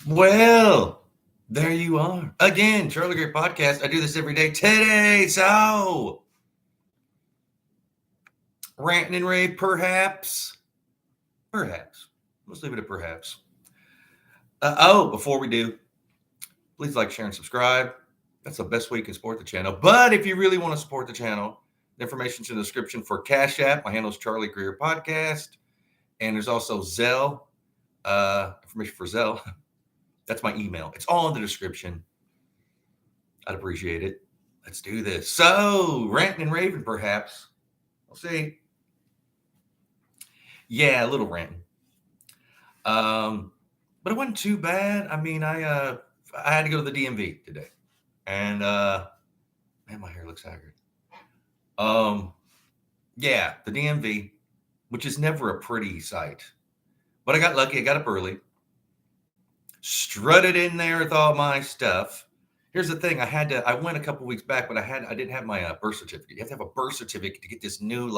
Well, there you are. Again, Charlie Greer Podcast. I do this every day today. So, ranting and rave, perhaps. Perhaps. Let's leave it at perhaps. Before we do, please like, share, and subscribe. That's the best way you can support the channel. But if you really want to support the channel, the information's in the description for Cash App. My handle is Charlie Greer Podcast. And there's also Zelle. Information for Zelle. That's my email. It's all in the description. I'd appreciate it. Let's do this. So, ranting and raving, perhaps. We'll see. Yeah, a little ranting. But it wasn't too bad. I mean, I had to go to the DMV today. And man, my hair looks haggard. Yeah, the DMV, which is never a pretty sight. But I got lucky. I got up early. Strutted in there with all my stuff. Here's the thing. I went a couple weeks back, but I didn't have my birth certificate. You have to have a birth certificate to get this new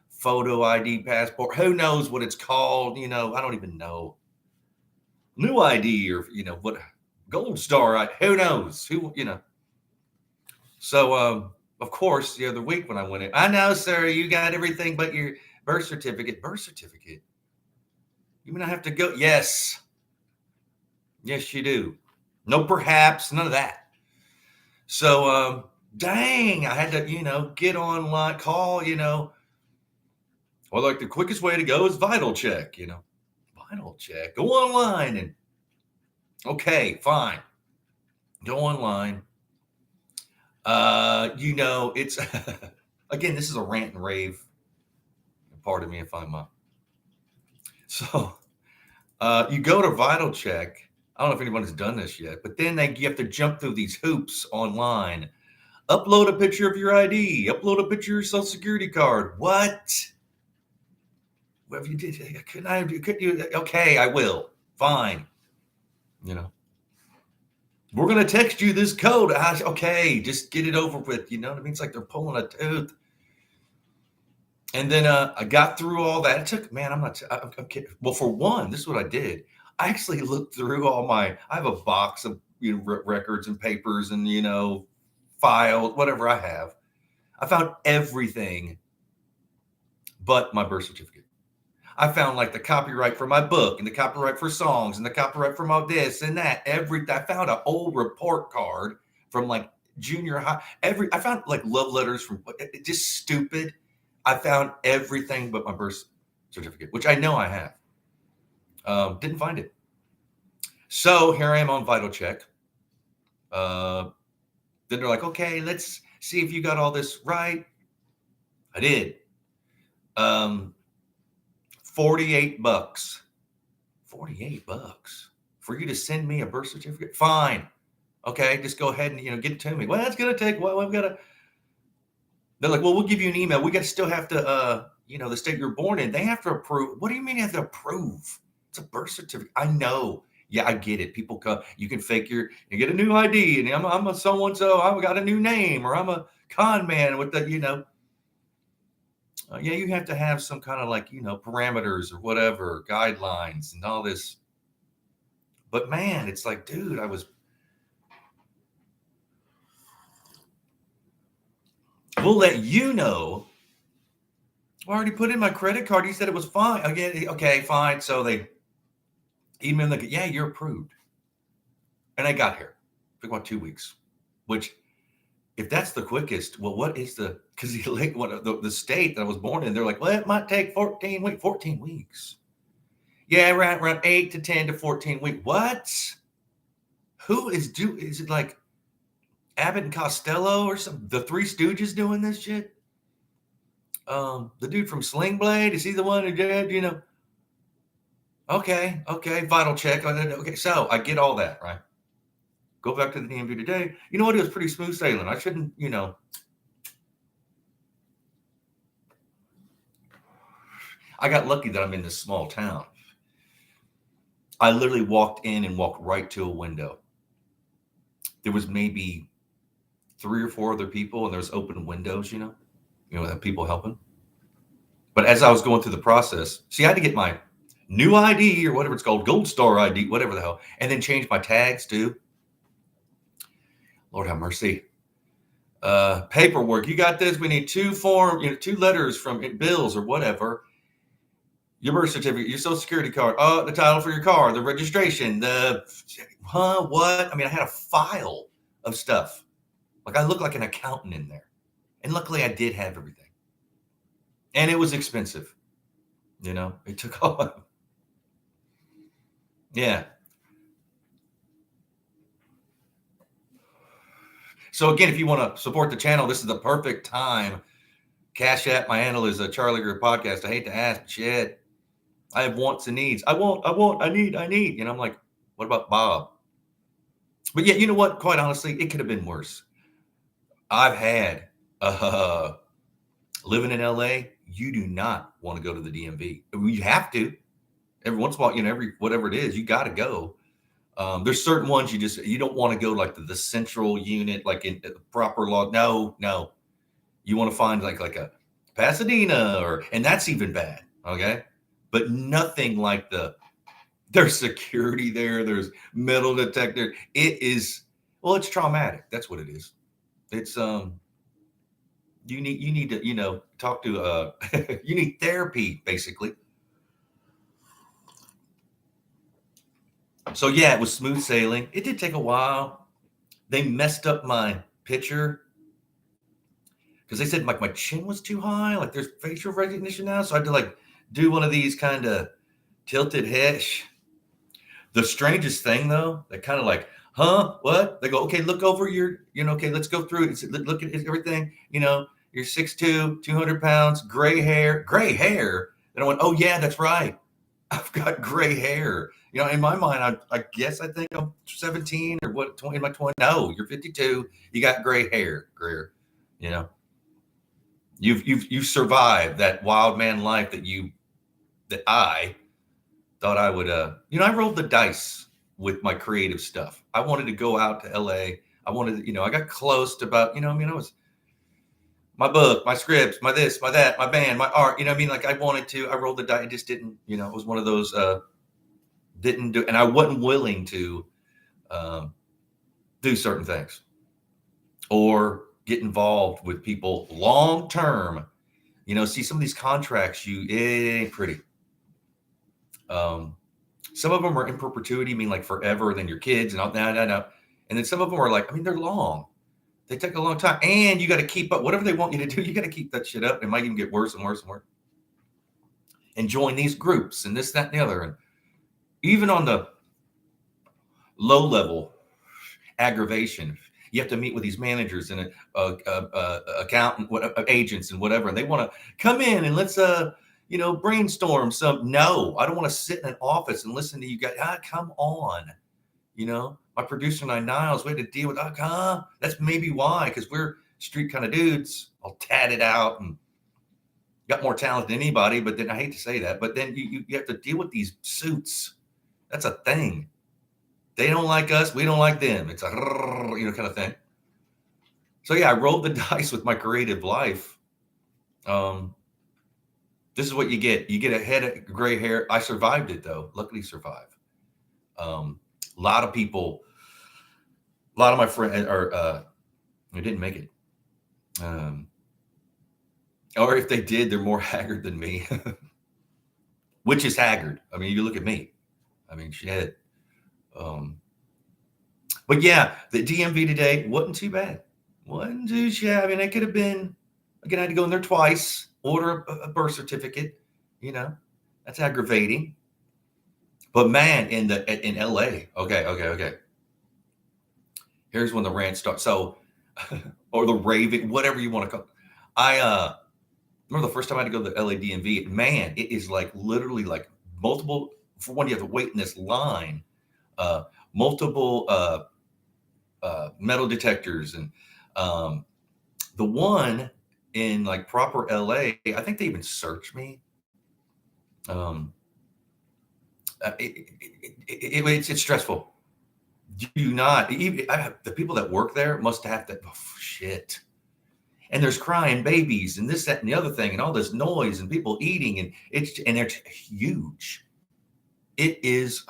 photo ID passport. Who knows what it's called? I don't even know. New ID or, what gold star. Who knows? So, of course, the other week when I went in, I know, sir, you got everything but your birth certificate. Birth certificate? You mean I have to go? Yes. Yes, you do. No, perhaps, none of that. So, dang, I had to, get online, call, well, the quickest way to go is Vital Check, Vital Check. Go online and, okay, fine. Go online. It's, again, this is a rant and rave. Pardon me if I'm, So, you go to Vital Check. I don't know if anyone's done this yet, but then you have to jump through these hoops online. Upload a picture of your ID. Upload a picture of your social security card. What? Well, if you did, couldn't you? Okay, I will. Fine. We're going to text you this code. Okay, just get it over with. You know what I mean? It's like they're pulling a tooth. And then I got through all that. It took, man, I'm kidding. Well, for one, this is what I did. I actually looked through I have a box of records and papers and, files, whatever I have. I found everything but my birth certificate. I found the copyright for my book and the copyright for songs and the copyright for my this and that. I found an old report card from junior high. I found love letters from just stupid. I found everything but my birth certificate, which I know I have. Didn't find it. So here I am on Vital Check. Then they're like, okay, let's see if you got all this right. I did. $48. $48 for you to send me a birth certificate. Fine. Okay, just go ahead and get it to me. Well, that's gonna take. Well, we've got to. They're like, well, we'll give you an email. We still have to, the state you're born in. They have to approve. What do you mean you have to approve? It's a birth certificate. I know. Yeah, I get it. People come. You can fake you get a new ID, and I'm a so and so. I've got a new name, or I'm a con man with the, yeah, you have to have some kind of parameters or whatever, guidelines and all this. But man, it's like, dude, we'll let you know. I already put in my credit card. You said it was fine. Again, okay, fine. So they email yeah, you're approved. And I got here. It took about 2 weeks, which if that's the quickest, well, what is because the state that I was born in, they're like, well, it might take 14 weeks. 14 weeks. Yeah, around 8 to 10 to 14 weeks. What? Who is it Abbott and Costello or something? The Three Stooges doing this shit? The dude from Sling Blade, is he the one who did, Okay, Vital Check. Okay, so I get all that, right? Go back to the DMV today. You know what? It was pretty smooth sailing. I shouldn't, I got lucky that I'm in this small town. I literally walked in and walked right to a window. There was maybe 3 or 4 other people, and there's open windows, have people helping. But as I was going through the process, see, I had to get my new ID or whatever it's called, gold star ID, whatever the hell, and then change my tags too. Lord have mercy. Paperwork. You got this. We need 2 letters from bills or whatever. Your birth certificate, your social security card, the title for your car, the registration, what? I mean, I had a file of stuff. Like I looked like an accountant in there. And luckily I did have everything. And it was expensive. It took all. Yeah. So again, if you want to support the channel, this is the perfect time. Cash App, my handle is a Charlie Greer Podcast. I hate to ask, shit. I have wants and needs. I need. I'm like, what about Bob? But yeah, you know what? Quite honestly, it could have been worse. I've had living in LA. You do not want to go to the DMV. You have to. Every once in a while, whatever it is, you got to go. There's certain ones you don't want to go like the central unit, like in the proper law. No. You want to find like a Pasadena and that's even bad. Okay. But nothing like there's security there. There's metal detector. It's traumatic. That's what it is. It's, you need to, talk to, you need therapy basically. So yeah, it was smooth sailing. It did take a while. They messed up my picture because they said like my chin was too high. Like there's facial recognition now. So I had to like do one of these kind of tilted head. The strangest thing though, they kind of like, huh? What? They go, okay, look over your, okay, let's go through it. Look at everything. You're 6'2", 200 pounds, gray hair. And I went, oh yeah, that's right. I've got gray hair. In my mind, I guess I think I'm 17 or what, 20 in my 20s. No, you're 52. You got gray hair, Greer. You've survived that wild man life that I thought I would. I rolled the dice with my creative stuff. I wanted to go out to LA. I wanted, I got close to about, I was my book, my scripts, my this, my that, my band, my art. Like I wanted to. I rolled the dice. I just didn't. It was one of those. Didn't do, and I wasn't willing to do certain things or get involved with people long term. See some of these contracts, it ain't pretty. Some of them are in perpetuity, mean like forever, then your kids and all that. No. And then some of them are like, they're long. They take a long time, and you got to keep up whatever they want you to do. You got to keep that shit up. It might even get worse and worse and worse. And join these groups and this, that, and the other. And even on the low level aggravation, you have to meet with these managers and accountant, agents and whatever, and they want to come in and let's brainstorm some. No, I don't want to sit in an office and listen to you guys. Come on, my producer and I, Niles, we had to deal with that's maybe why, because we're street kind of dudes, all tatted out and got more talent than anybody. But then I hate to say that, but then you have to deal with these suits. That's a thing. They don't like us. We don't like them. It's a kind of thing. So yeah, I rolled the dice with my creative life. This is what you get. You get a head of gray hair. I survived it though. Luckily survived. A lot of people, a lot of my friends they didn't make it. Or if they did, they're more haggard than me, which is haggard. You look at me. Shit. But yeah, the DMV today wasn't too bad. Wasn't too shabby. It could have been, again, I had to go in there twice, order a birth certificate. That's aggravating. But man, in LA, okay. Here's when the rant starts. So, or the Rave, whatever you want to call it. I remember the first time I had to go to the LA DMV. Man, it is like literally like multiple. For one, you have to wait in this line, multiple metal detectors, and the one in like proper LA, I think they even searched me. It's stressful. You do not. The people that work there must have that. Oh, shit. And there's crying babies and this, that, and the other thing, and all this noise and people eating, and it's huge. It is.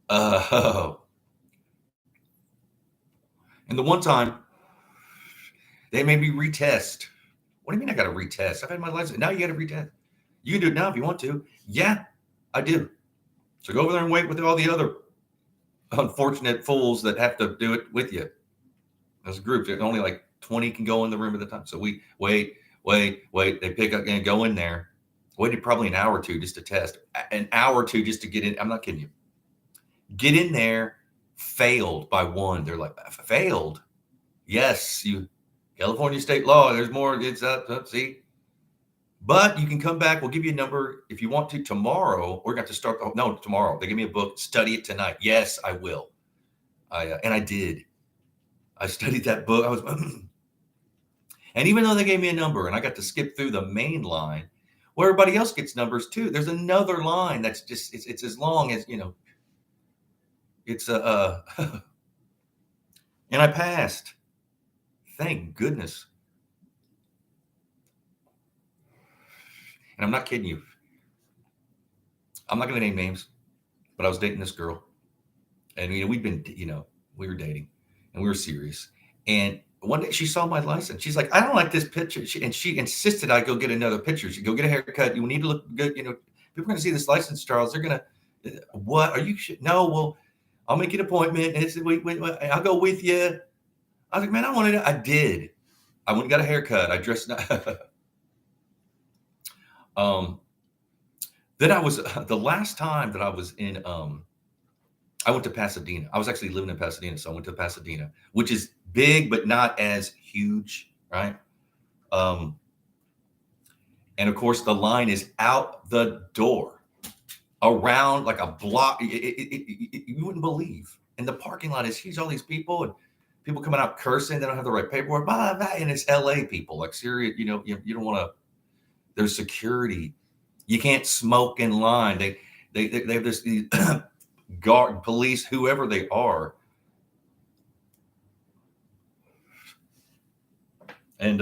Uh, and the one time they made me retest. What do you mean I got to retest? I've had my license. Now you got to retest. You can do it now if you want to. Yeah, I do. So go over there and wait with all the other unfortunate fools that have to do it with you. As a group, only like 20 can go in the room at a time. So we wait. They pick up and go in there. Waited probably an hour or two just to test. An hour or two just to get in. I'm not kidding you. Get in there. Failed by one. They're like, failed. Yes, you. California state law. There's more. It's see. But you can come back. We'll give you a number if you want to tomorrow. We're going to start. Oh, no, tomorrow. They give me a book. Study it tonight. Yes, I will. And I did. I studied that book. I was, and even though they gave me a number, and I got to skip through the main line, where everybody else gets numbers too. There's another line that's just it's as long as It's and I passed. Thank goodness. And I'm not kidding you. I'm not going to name names, but I was dating this girl, and we'd been we were dating, and we were serious. And one day she saw my license. She's like, I don't like this picture. She insisted I go get another picture. She go get a haircut. You need to look good. People are going to see this license, Charles. They're going to, what are you? No, well, I'll make an appointment. And said, wait, I'll go with you. I was like, man, I did. I went and got a haircut. I dressed. Then I was, the last time that I was in, I went to Pasadena. I was actually living in Pasadena. So I went to Pasadena, which is big, but not as huge. Right. And of course the line is out the door around like a block. You wouldn't believe. And the parking lot is huge. All these people and people coming out cursing. They don't have the right paperwork. Blah, blah, and it's LA people like serious. You don't want to, there's security. You can't smoke in line. They have this guard, police, whoever they are. And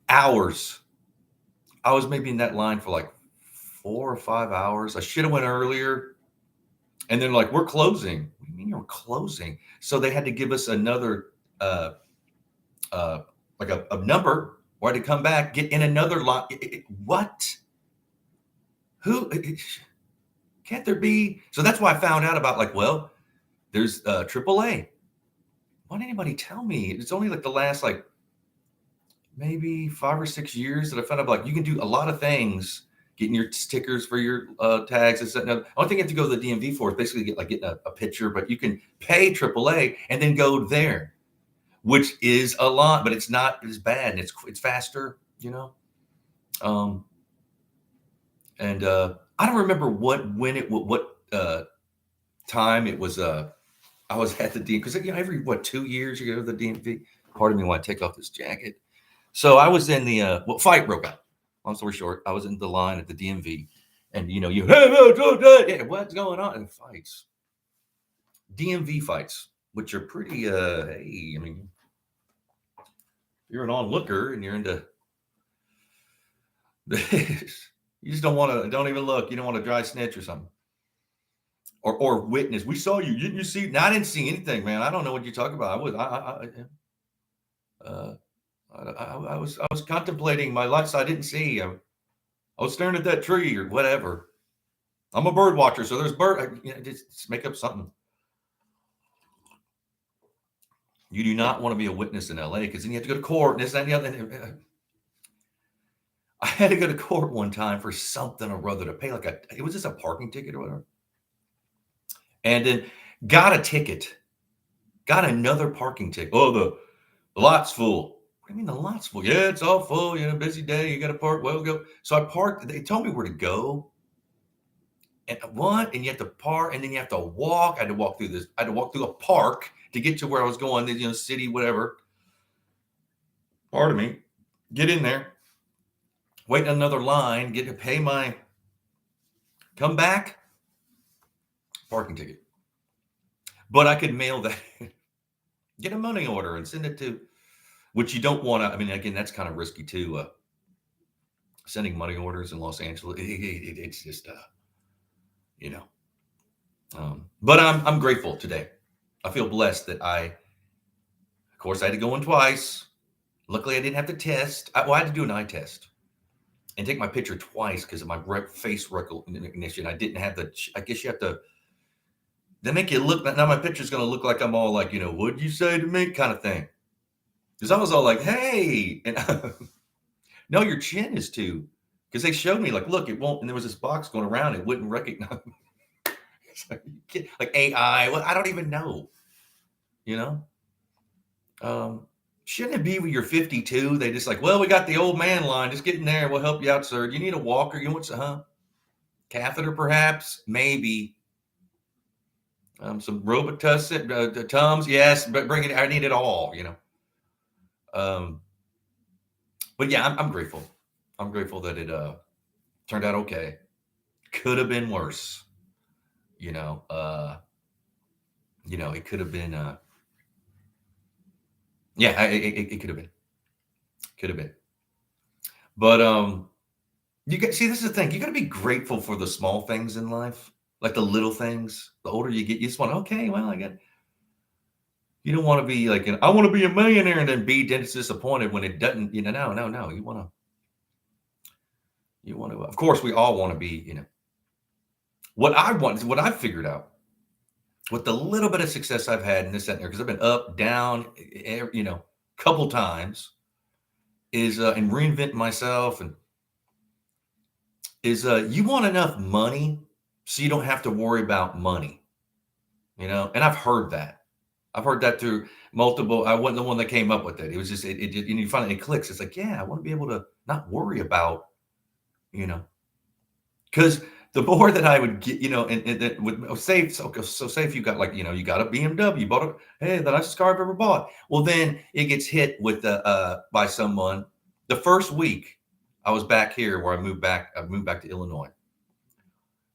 hours. I was maybe in that line for like 4 or 5 hours. I should have went earlier. And then like, we're closing. What do you mean you're closing? So they had to give us another like a number, or I had to come back, get in another line. What? Who? Can't there be? So that's why I found out about like, well, there's AAA. Why didn't anybody tell me? It's only like the last like maybe 5 or 6 years that I found out like you can do a lot of things, getting your stickers for your tags. And the only thing you have to go to the DMV for is basically getting a picture, but you can pay AAA and then go there, which is a lot, but it's not as bad and it's faster, And I don't remember what time it was. I was at the DMV because every 2 years you go to the DMV. Part of me want to take off this jacket. So I was in the fight broke out. Long story short, I was in the line at the DMV, and hey, what's going on? And fights, DMV fights, which are pretty. Hey, I mean, you're an onlooker and you're into this. You just don't even look. You don't want to dry snitch or something. Or witness. We saw you. Didn't you see? No, I didn't see anything, man. I don't know what you're talking about. I was contemplating my life, so I didn't see. I was staring at that tree or whatever. I'm a bird watcher, so there's bird. Just make up something. You do not want to be a witness in LA because then you have to go to court and this, that, and the other. I had to go to court one time for something or other to pay it was just a parking ticket or whatever. And then got a ticket, got another parking ticket. Oh, the lot's full. What do you mean the lot's full? Yeah, it's all full. Busy day. You got to park. Well, go. So I parked. They told me where to go. And what? And you have to park, and then you have to walk. I had to walk through this. I had to walk through a park to get to where I was going. City, whatever. Pardon me. Get in there. Wait in another line. Get to pay my. Come back. Parking ticket. But I could mail that. Get a money order and send it to. which you don't want to. I mean, again, that's kind of risky too. Sending money orders in Los Angeles, it's just, you know. But I'm grateful today. I feel blessed that of course, I had to go in twice. Luckily, I didn't have to test. I had to do an eye test and take my picture twice because of my face recognition. I didn't have I guess you have to. They make you look. Now my picture's going to look like I'm all like, what'd you say to me kind of thing. Because I was all like, hey, and no, your chin is too. Because they showed me like, look, it won't. And there was this box going around. It wouldn't recognize. Like AI. Well, I don't even know. Shouldn't it be when you're 52? They just like, well, we got the old man line. Just get in there. We'll help you out, sir. Do you need a walker? You want some, catheter, perhaps? Maybe. Some Robitussin, Tums, yes, but bring it. I need it all, But yeah, I'm grateful. I'm grateful that it turned out okay. Could have been worse, it could have been. Yeah, it could have been. Could have been. But this is the thing. You got to be grateful for the small things in life, like the little things. The older you get, you just want, okay, well, you don't want to be like, I want to be a millionaire and then be disappointed when it doesn't, no. You want to, of course, we all want to be, what I want is what I've figured out with the little bit of success I've had in this and there, because I've been up, down, couple times, is and reinvent myself, and is you want enough money so you don't have to worry about money, and I've heard that. I've heard that through multiple. I wasn't the one that came up with it. It was just and you finally it clicks. It's like, yeah, I want to be able to not worry about, because the more that I would get, and that would say, so say if you got like, you got a BMW, you bought hey, the nicest car I've ever bought. Well, then it gets hit with by someone. The first week I was back here where I moved back to Illinois,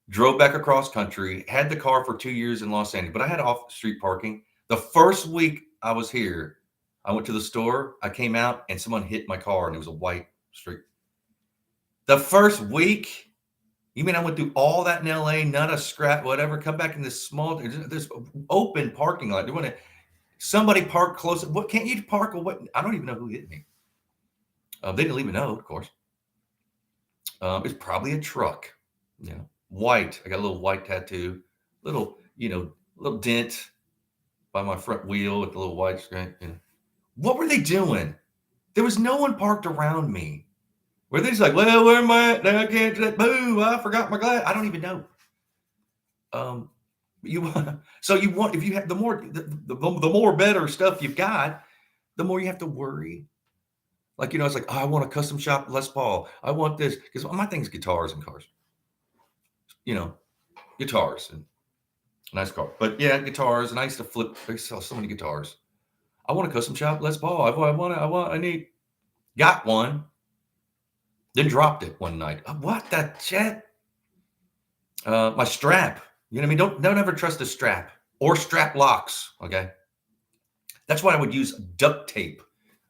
drove back across country, had the car for 2 years in Los Angeles, but I had off street parking. The first week I was here, I went to the store, I came out and someone hit my car and it was a white street. The first week. You mean I went through all that in LA, not a scrap, whatever, come back in this open parking lot. Somebody park close. What can't you park? What? I don't even know who hit me. They didn't leave a note, of course. It's probably a truck, white. I got a little white tattoo, little dent by my front wheel with the little white screen. What were they doing? There was no one parked around me. Where they're just like, well, where am I at? Now I can't do that. Boo, I forgot my glass. I don't even know. If you have the more better stuff you've got, the more you have to worry. Like, it's like, I want a custom shop Les Paul. I want this, because my thing's guitars and cars. Guitars and nice car. But yeah, guitars, and I used to flip. I sell so many guitars. I want a custom shop Les Paul. Got one. Then dropped it one night. What the shit? My strap. You know what I mean? Don't ever trust a strap or strap locks. Okay. That's why I would use duct tape,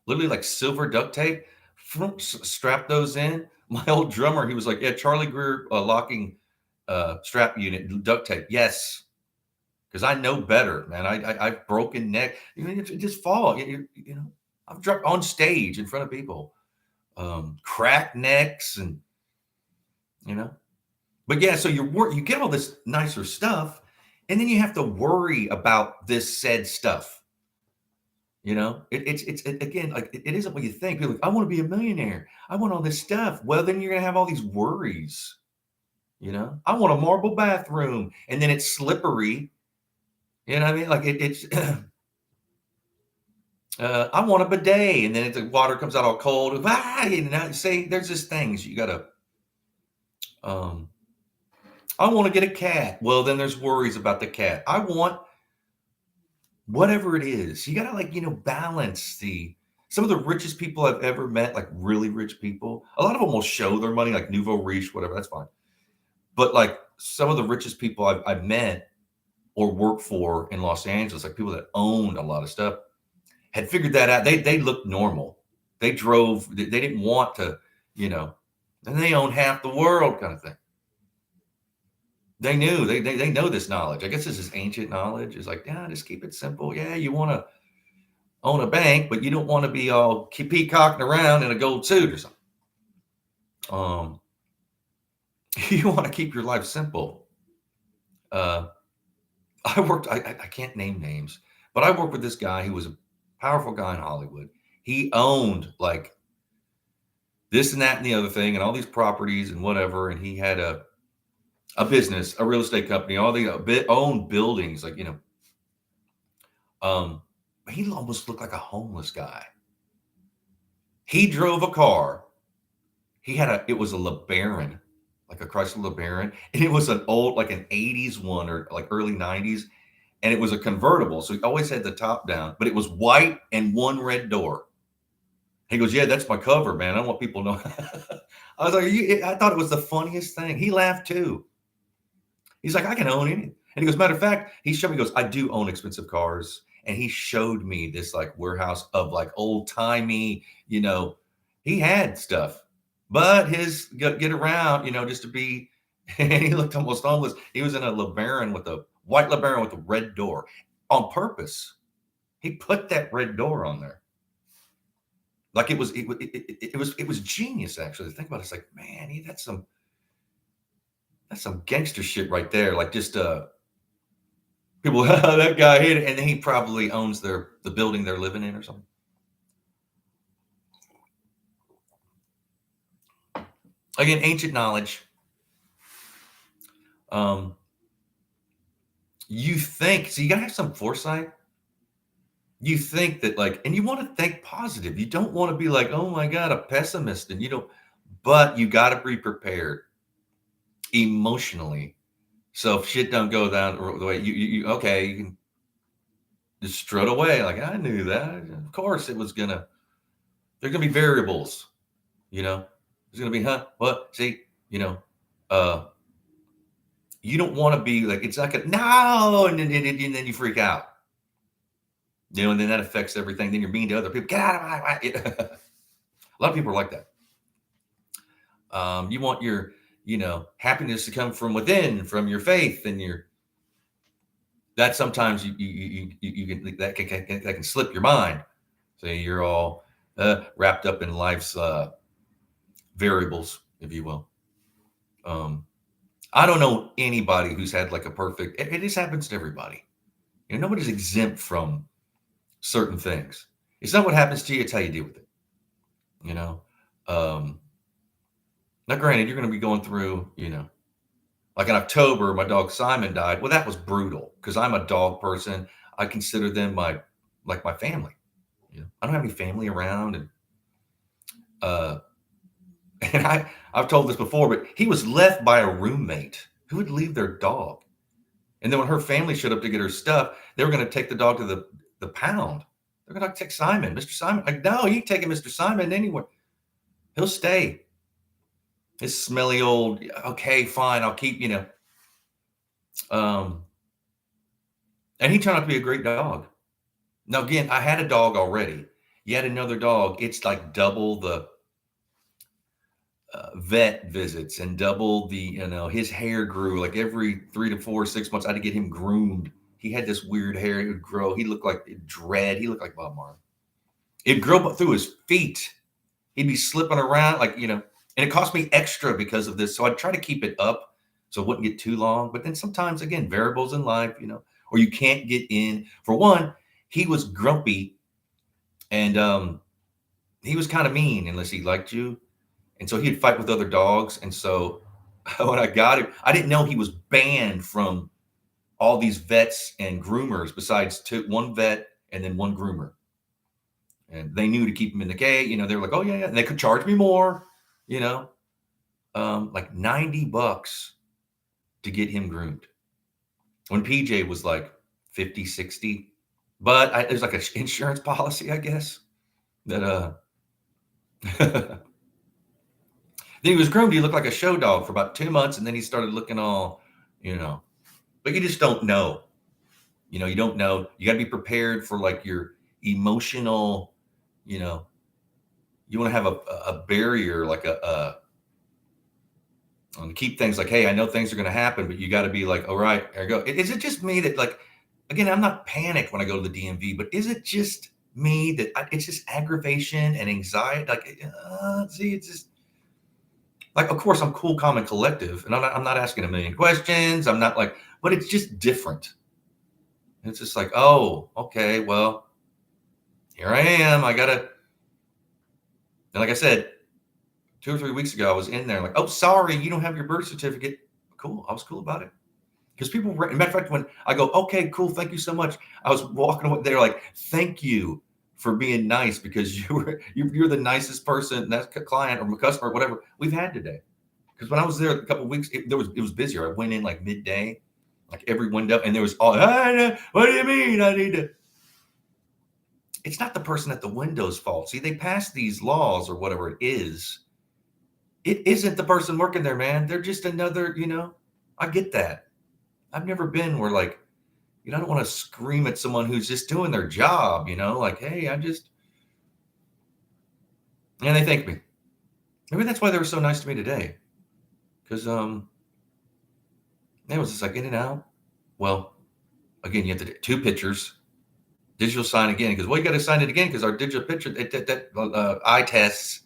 literally like silver duct tape. Strap those in. My old drummer, he was like, yeah, Charlie Greer locking strap unit, duct tape. Yes. Because I know better, man. I've broken neck. You just fall. I've dropped on stage in front of people. Cracked necks and but yeah, so you get all this nicer stuff and then you have to worry about this said stuff. It's again, like it isn't what you think. People are like, I want to be a millionaire, I want all this stuff. Well, then you're gonna have all these worries. I want a marble bathroom, and then it's slippery. What I mean? Like it's I want a bidet, and then the water comes out all cold. Say there's just things you gotta. I want to get a cat. Well, then there's worries about the cat. I want whatever it is. You gotta balance some of the richest people I've ever met, like really rich people. A lot of them will show their money, like nouveau riche, whatever. That's fine. But like some of the richest people I've met or worked for in Los Angeles, like people that owned a lot of stuff, had figured that out. They looked normal. They drove. They didn't want to, and they own half the world, kind of thing. They knew. They know this knowledge. I guess this is ancient knowledge. It's like, yeah, just keep it simple. Yeah, you want to own a bank, but you don't want to be all peacocking around in a gold suit or something. You want to keep your life simple. I can't name names, but I worked with this guy who was a powerful guy in Hollywood. He owned like this and that and the other thing and all these properties and whatever. And he had a business, a real estate company, all the owned buildings, like, he almost looked like a homeless guy. He drove a car. It was a LeBaron, like a Chrysler LeBaron. And it was an old, like an 80s one or like early 90s. And it was a convertible. So he always had the top down, but it was white and one red door. He goes, yeah, that's my cover, man. I don't want people to know. I was like, I thought it was the funniest thing. He laughed too. He's like, I can own anything. And he goes, matter of fact, he showed me, he goes, I do own expensive cars. And he showed me this like warehouse of like old timey, he had stuff, but his get around, just to be, and he looked almost homeless. He was in a LeBaron with a white LeBaron with a red door on purpose. He put that red door on there. Like it was genius, actually. Think about it. It's like, man, that's some gangster shit right there. Like just people, that guy hit it, and then he probably owns the building they're living in or something. Again, ancient knowledge. You think, so you gotta have some foresight. You think that and you want to think positive. You don't want to be like, oh my God, a pessimist. And but you got to be prepared emotionally. So if shit don't go down the way you can just strut away. Like, I knew that. Of course there's going to be variables, there's going to be, what? See, you don't want to be like, it's like no. And then you freak out. And then that affects everything. Then you're mean to other people. Get out of my way. A lot of people are like that. You want your, happiness to come from within, from your faith, and that sometimes you can that can slip your mind. So you're all wrapped up in life's variables, if you will. I don't know anybody who's had like a perfect. It just happens to everybody. Nobody's exempt from certain things. It's not what happens to you, it's how you deal with it. Now granted, you're going to be going through, like in October, my dog Simon died. Well, that was brutal because I'm a dog person. I consider them my family. I don't have any family around, and I've told this before, but he was left by a roommate who would leave their dog. And then when her family showed up to get her stuff, they were going to take the dog to the pound. They're going to take Simon, Mr. Simon. Like, no, you ain't taking Mr. Simon anywhere. He'll stay. His smelly old, okay, fine, I'll keep, and he turned out to be a great dog. Now, again, I had a dog already. Yet another dog, it's like double the vet visits and double the, his hair grew like every 3 to 4, 6 months. I had to get him groomed. He had this weird hair. It would grow. He looked like dread. He looked like Bob Marley. It'd grow up through his feet. He'd be slipping around and it cost me extra because of this. So I'd try to keep it up so it wouldn't get too long. But then sometimes, again, variables in life, or you can't get in. For one, he was grumpy and he was kind of mean unless he liked you. And so he'd fight with other dogs. And so when I got him, I didn't know he was banned from all these vets and groomers besides one vet and then one groomer. And they knew to keep him in the cage. They were like, oh, yeah. And they could charge me more, like $90 to get him groomed. When PJ was like 50, 60. But there's like an insurance policy, I guess, that then he was groomed. He looked like a show dog for about 2 months. And then he started looking all, but you just don't know. You don't know. You got to be prepared for like your emotional, you know, you want to have a barrier, like and keep things like, hey, I know things are going to happen, but you got to be like, all right, there you go. Is it just me that, like, again, I'm not panicked when I go to the DMV, but is it just me that it's just aggravation and anxiety? Like, see, it's just like, of course, I'm cool, calm, and collective, and I'm not asking a million questions. I'm not like, but it's just different. It's just like, oh, okay, well, here I am. I gotta, and like I said, 2 or 3 weeks ago, I was in there like, oh, sorry, you don't have your birth certificate. Cool. I was cool about it. Because people, matter of fact, when I go, okay, cool, thank you so much. I was walking away, they're like, thank you for being nice, because you're the nicest person, that client or customer, whatever we've had today. Because when I was there a couple of weeks, it was busier. I went in like midday, like every window, and there was all, what do you mean I need to? It's not the person at the window's fault. See, they passed these laws or whatever it is. It isn't the person working there, man. They're just another, I get that. I've never been where, like, I don't want to scream at someone who's just doing their job, like, hey, and they thank me. Maybe that's why they were so nice to me today. Because, it was just like in and out. Well, again, you have to do 2 pictures, digital sign again. Because, well, you got to sign it again because our digital picture, eye tests,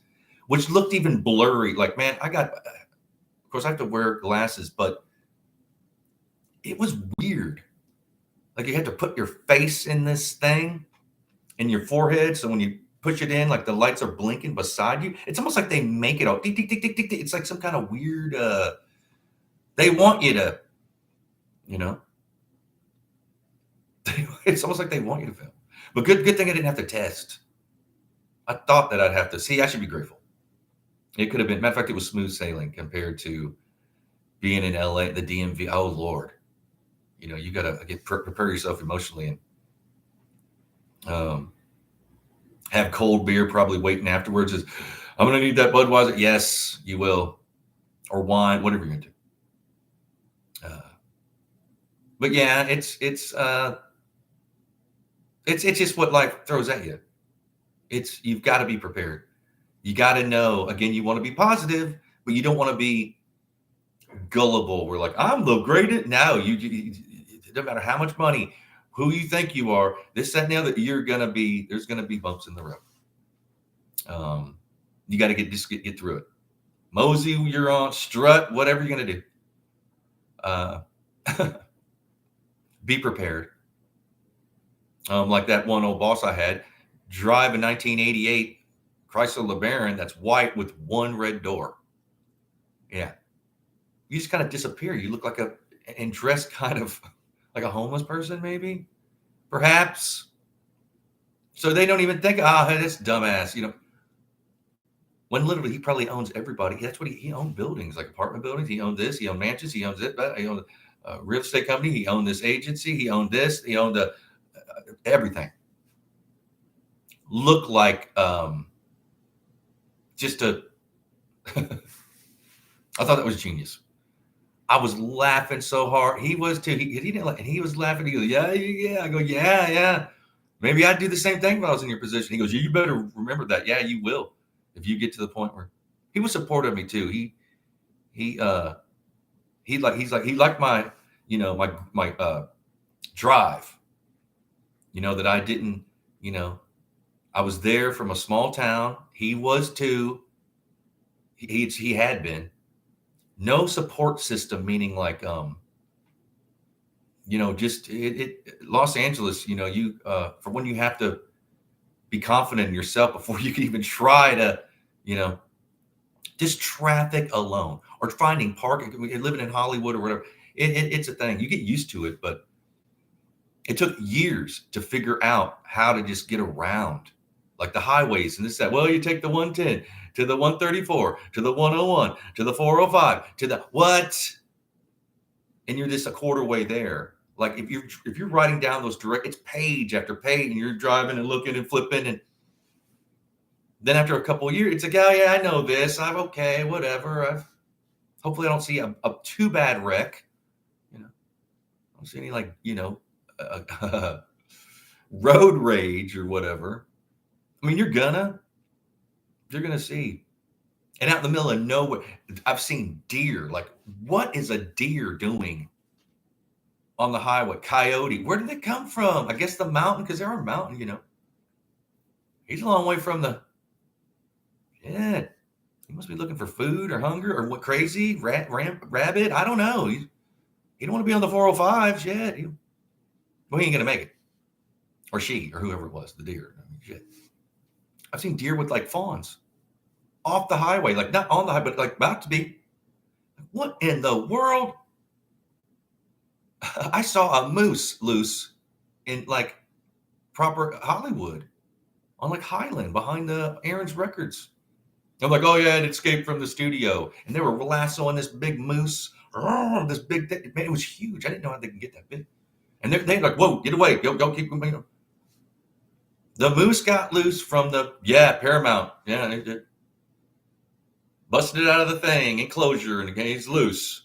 which looked even blurry. Like, man, of course, I have to wear glasses, but it was weird. Like, you had to put your face in this thing in your forehead. So when you push it in, like, the lights are blinking beside you. It's almost like they make it all tick, tick, tick, tick, tick, tick. It's like some kind of weird, they want you to, it's almost like they want you to film. But good thing I didn't have to test. I thought that I'd have to. See, I should be grateful. It could have been, matter of fact, it was smooth sailing compared to being in LA, the DMV. Oh, Lord. You got to prepare yourself emotionally and have cold beer probably waiting afterwards. I'm going to need that Budweiser. Yes, you will. Or wine, whatever you're going to do. But yeah, it's just what life throws at you. You've got to be prepared. You got to know, again, you want to be positive, but you don't want to be gullible. We're like, I'm the greatest. No, it doesn't matter how much money, who you think you are, this, that, and the other, there's going to be bumps in the road. You got to get through it. Mosey, you're on, strut, whatever you're going to do. Be prepared. Like that one old boss I had, drive a 1988 Chrysler LeBaron that's white with one red door. Yeah. You just kind of disappear. You look like and dress kind of like a homeless person, maybe, perhaps. So they don't even think, hey, this dumbass, when literally he probably owns everybody. That's what he owned buildings, like apartment buildings. He owned this, he owned mansions, he owns it, he owned a real estate company, he owned this agency, he owned this, he owned everything. Look like just a I thought that was genius. I was laughing so hard. He was too. He didn't like, and he was laughing. He goes, yeah. I go, yeah. Maybe I'd do the same thing if I was in your position. He goes, you better remember that. Yeah, you will. If you get to the point where he was supportive of me too. He liked my, my drive, that I didn't, I was there from a small town. He was too. He had been. No support system, meaning like, just Los Angeles, for when you have to be confident in yourself before you can even try to, just traffic alone or finding parking, living in Hollywood or whatever. It's a thing. You get used to it, but it took years to figure out how to just get around, like the highways and this, that. Well, you take the 110 to the 134 to the 101 to the 405 to the what? And you're just a quarter way there. Like if you're writing down those it's page after page, and you're driving and looking and flipping, and then after a couple of years, it's like, oh yeah, I know this. I'm okay, whatever. Hopefully I don't see a too bad wreck. I don't see any like road rage or whatever. I mean, you're gonna see. And out in the middle of nowhere, I've seen deer. Like, what is a deer doing on the highway? Coyote. Where did they come from? I guess the mountain, because they're a mountain, He's a long way from the. Yeah. He must be looking for food or hunger or what crazy rabbit. I don't know. He don't want to be on the 405. Shit. Well, he ain't gonna make it, or she, or whoever it was, the deer. I mean, shit. I've seen deer with like fawns off the highway, like not on the highway, but like about to be. What in the world? I saw a moose loose in like proper Hollywood on like Highland behind the Aaron's Records. I'm like, oh yeah, it escaped from the studio, and they were lassoing this big moose. This big thing, man, it was huge. I didn't know how they can get that big. And they're like, whoa, get away, go, keep moving. The moose got loose from the Paramount. Yeah, they did. Busted it out of the thing, enclosure, and he's loose.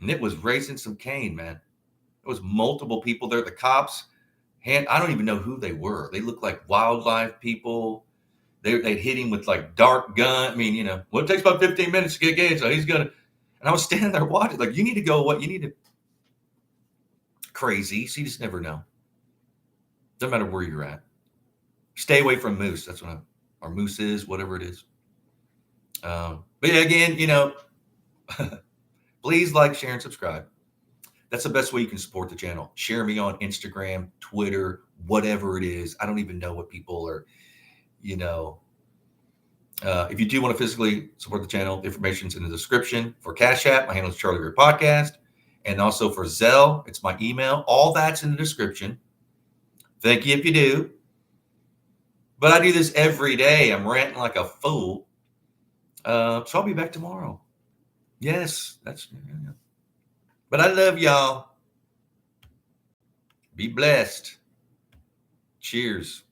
And it was raising some cane, man. There was multiple people there. The cops, I don't even know who they were. They looked like wildlife people. They'd hit him with like dark gun. I mean, well, it takes about 15 minutes to get game, so he's gonna. And I was standing there watching, like, you need to go. What you need to. Crazy. So you just never know. Doesn't matter where you're at. Stay away from moose. That's what or moose is, whatever it is. But yeah, again, please like, share, and subscribe. That's the best way you can support the channel. Share me on Instagram, Twitter, whatever it is. I don't even know what people are, if you do want to physically support the channel, the information's in the description. For Cash App, my handle is charliegreerpodcast. And also for Zelle, it's my email. All that's in the description. Thank you if you do. But I do this every day. I'm ranting like a fool. So I'll be back tomorrow. Yes, that's. But I love y'all. Be blessed. Cheers.